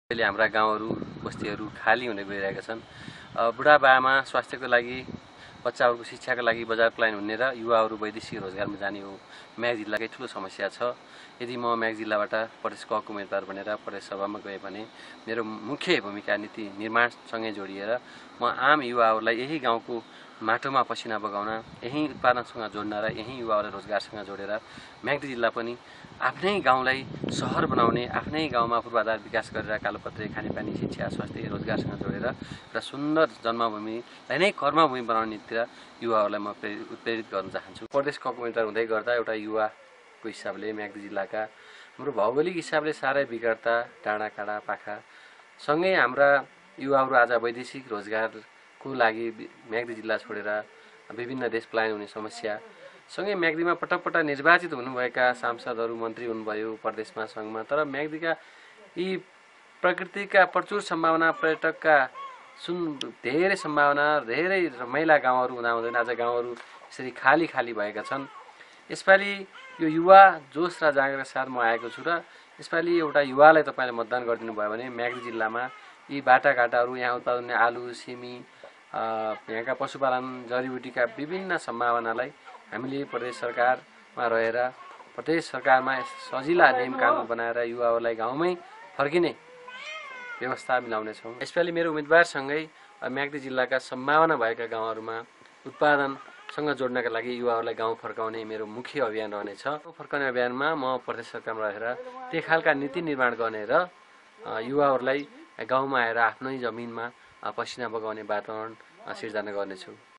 अहिले हाम्रा गाउँहरू बस्तीहरू खाली हुने गइरहेका छन्। बुढाबामा स्वास्थ्यको लागि, बच्चाहरूको शिक्षाको लागि बजार पलायन हुने र युवाहरू वैदेशिक रोजगारमा जाने हो म्याग जिल्लाकै ठुलो समस्या छ। यदि म म्याग जिल्लाबाट प्रदेश कको उम्मेदवार बनेर प्रदेश सभामा गएँ भने मेरो मुख्य भूमिका नीति निर्माणसँगै जोडिएर म आम युवाहरूलाई यही गाउँको माटोमा पसिना बगाउन, यही उत्पादनसँग जोड्न र यही युवाहरूलाई रोजगारसँग जोडेर म्याग जिल्ला पनि आफ्नै गाउँलाई सहर बनाउने, आफ्नै गाउँमा पूर्वाधार विकास गरेर कालोपत्रे, खानेपानी, शिक्षा, स्वास्थ्य, रोजगारसँग जोडेर एउटा सुन्दर जन्मभूमिलाई नै कर्मभूमि बनाउने नीतितिर युवाहरूलाई म उत्प्रेरित गर्न चाहन्छु। प्रदेश कको उम्मेदवार हुँदै गर्दा एउटा युवाको हिसाबले म्याग जिल्लाका हाम्रो भौगोलिक हिसाबले साह्रै बिगड्ता डाँडा काँडा पाखा सँगै हाम्रा युवाहरू आज वैदेशिक रोजगारको लागि म्याग्दी जिल्ला छोडेर विभिन्न देश पलायन हुने समस्या सँगै म्याग्दीमा पटक पटक निर्वाचित हुनुभएका सांसदहरू मन्त्री हुनुभयो प्रदेशमा सङ्घमा, तर म्याग्दीका यी प्रकृतिका प्रचुर सम्भावना, पर्यटकका धेरै सम्भावना, धेरै रमाइला गाउँहरू हुँदाहुँदैन आज गाउँहरू यसरी खाली खाली भएका छन्। यसपालि यो युवा जोस र जागरका साथ म आएको छु र यसपालि एउटा युवालाई तपाईँले मतदान गरिदिनु भयो भने म्याग्दी जिल्लामा यी बाटाघाटाहरू, यहाँ उत्पादन हुने आलु, सिमी, यहाँका पशुपालन, जडीबुटीका विभिन्न सम्भावनालाई हामीले प्रदेश सरकारमा रहेर प्रदेश सरकारमा सजिला नियम कानुन बनाएर युवाहरूलाई गाउँमै फर्किने व्यवस्था मिलाउनेछौँ। यसपालि मेरो उम्मेदवारसँगै म्याग्दी जिल्लाका सम्भावना भएका गाउँहरूमा उत्पादनसँग जोड्नका लागि युवाहरूलाई गाउँ फर्काउने मेरो मुख्य अभियान रहनेछ। फर्काउने अभियानमा म प्रदेश सरकारमा रहेर त्यही खालका नीति निर्माण गर्ने र युवाहरूलाई गाउँमा आएर आफ्नै जमिनमा पसिना बगाउने वातावरण सिर्जना गर्नेछु।